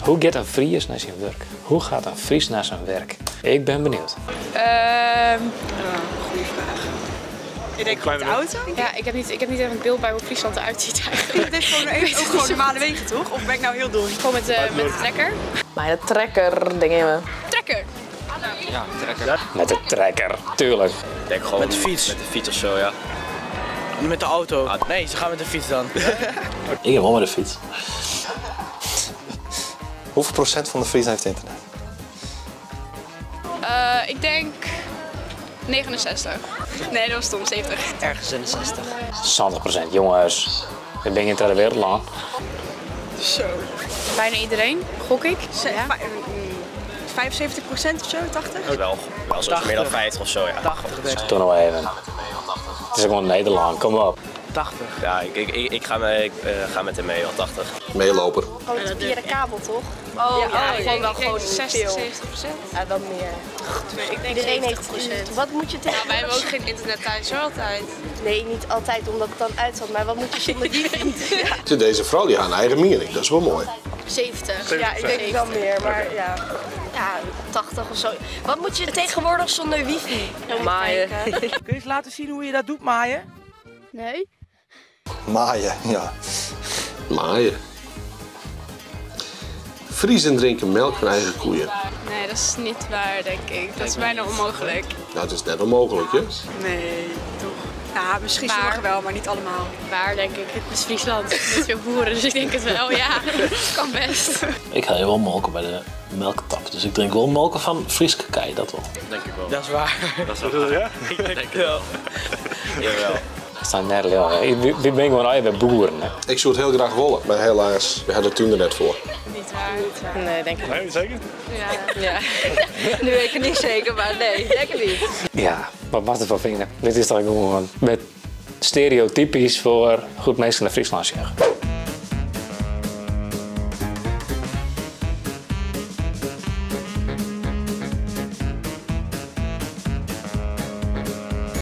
Hoe gaat een Fries naar zijn werk? Hoe gaat een Fries naar zijn werk? Ik ben benieuwd. Goeie vraag. Ik denk met de auto? Ja, ik heb niet even een beeld bij hoe Friesland eruit ziet eigenlijk. Het is gewoon normale wegen, toch? Of ben ik nou heel dom? Gewoon met de trekker. Maar de trekker, denken we. Trekker! Ja, trekker. Met de trekker, tuurlijk. Ik denk gewoon met de fiets. Met de fiets of zo, ja. Met de auto. Nee, ze gaan met de fiets dan. Ik heb wel met de fiets. Hoeveel procent van de Friesen heeft internet? Ik denk 69. Nee, dat was stom, 70. Ergens in de 60. 70%, jongens. Ik ben in de wereld lang. Zo. Bijna iedereen, gok ik. Ja. 75% of zo, 80? Wel zoals meer dan 50 of zo, ja. 80 denk ik. Toen nog even. Het is gewoon Nederland, kom op. 80. Ja, ik ga met hem mee, wel 80. Meeloper. Gewoon via de kabel, toch? Oh ja, gewoon wel gewoon 60, 70%. Ja, wat meer. Ik denk Iedereen heeft 70%. Wat moet je tegen? Wij hebben ook geen internet thuis, wel altijd. Nee, niet altijd omdat het dan uitvalt. Maar wat moet je zonder wifi? Ja. Deze vrouw die haar eigen mening, dat is wel mooi. 70. Ja, ik denk wel meer, maar ja. Ja, 80 of zo. Wat moet je tegenwoordig zonder wifi? Maaien. Kun je eens laten zien hoe je dat doet, maaien? Nee? Maaien, ja. Maaien. Friesen drinken melk van eigen koeien. Nee, dat is niet waar, denk ik. Dat is bijna onmogelijk. Nou, het is net onmogelijk, hè? Nee, toch? Ja, misschien Maar- sommigen wel, maar niet allemaal. Waar, denk ik. Het is Friesland met veel boeren, dus ik denk het wel. Ja, kan best. Ik ga hier wel molken bij de melktap. Dus ik drink wel molken van Frieske kei, dat wel. Denk ik wel. Dat is waar. Dat is wel. Ja? Ik denk het wel. Jawel. We staan net, ja. We ben gewoon bij boeren. Hè. Ik zou het heel graag willen, maar helaas, we hadden het toen er net voor. Niet waar. Nee, denk ik niet. Nee, zeker? Ja. Nu weet ik het niet zeker, maar nee, denk ik niet. Ja, wat mag het van vinden? Dit is toch gewoon met stereotypisch voor goed mensen naar Friesland zeggen.